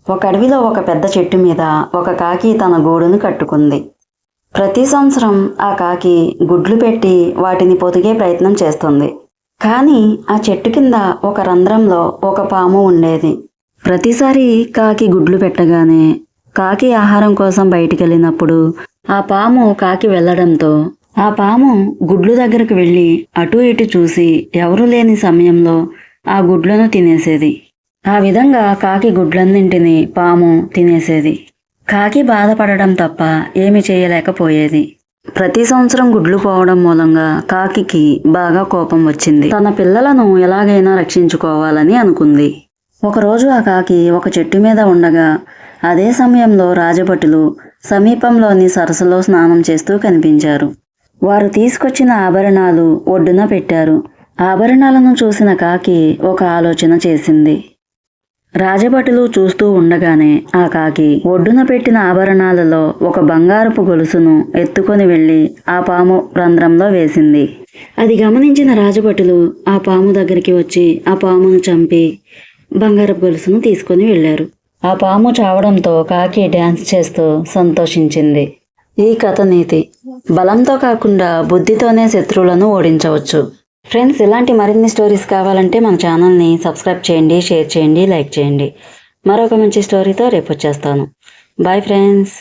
ఒక అడవిలో ఒక పెద్ద చెట్టు మీద ఒక కాకి తన గూడును కట్టుకుంది. ప్రతి సంవత్సరం ఆ కాకి గుడ్లు పెట్టి వాటిని పొదిగే ప్రయత్నం చేస్తుంది. కానీ ఆ చెట్టు కింద ఒక రంధ్రంలో ఒక పాము ఉండేది. ప్రతిసారి కాకి గుడ్లు పెట్టగానే కాకి ఆహారం కోసం బయటికి వెళ్ళినప్పుడు ఆ పాము కాకి వెళ్లడంతో ఆ పాము గుడ్లు దగ్గరకు వెళ్ళి అటు ఇటు చూసి ఎవరూ లేని సమయంలో ఆ గుడ్లను తినేసేది. ఆ విధంగా కాకి గుడ్లన్నింటినీ పాము తినేసేది. కాకి బాధపడడం తప్ప ఏమి చేయలేకపోయేది. ప్రతి సంవత్సరం గుడ్లు పోవడం మూలంగా కాకికి బాగా కోపం వచ్చింది. తన పిల్లలను ఎలాగైనా రక్షించుకోవాలని అనుకుంది. ఒకరోజు ఆ కాకి ఒక చెట్టు మీద ఉండగా అదే సమయంలో రాజభటులు సమీపంలోని సరస్సులో స్నానం చేస్తూ కనిపించారు. వారు తీసుకొచ్చిన ఆభరణాలు ఒడ్డున పెట్టారు. ఆభరణాలను చూసిన కాకి ఒక ఆలోచన చేసింది. రాజభటులు చూస్తూ ఉండగానే ఆ కాకి ఒడ్డున పెట్టిన ఆభరణాలలో ఒక బంగారపు గొలుసును ఎత్తుకొని వెళ్లి ఆ పాము రంధ్రంలో వేసింది. అది గమనించిన రాజభటులు ఆ పాము దగ్గరికి వచ్చి ఆ పామును చంపి బంగారపు గొలుసును తీసుకొని వెళ్లారు. ఆ పాము చావడంతో కాకి డ్యాన్స్ చేస్తూ సంతోషించింది. ఈ కథ నీతి: బలంతో కాకుండా బుద్ధితోనే శత్రువులను ఓడించవచ్చు. ఫ్రెండ్స్, ఇలాంటి మరిన్ని స్టోరీస్ కావాలంటే మన ఛానల్ని సబ్స్క్రైబ్ చేయండి, షేర్ చేయండి, లైక్ చేయండి. మరొక మంచి స్టోరీతో రేపు వచ్చేస్తాను. Bye friends.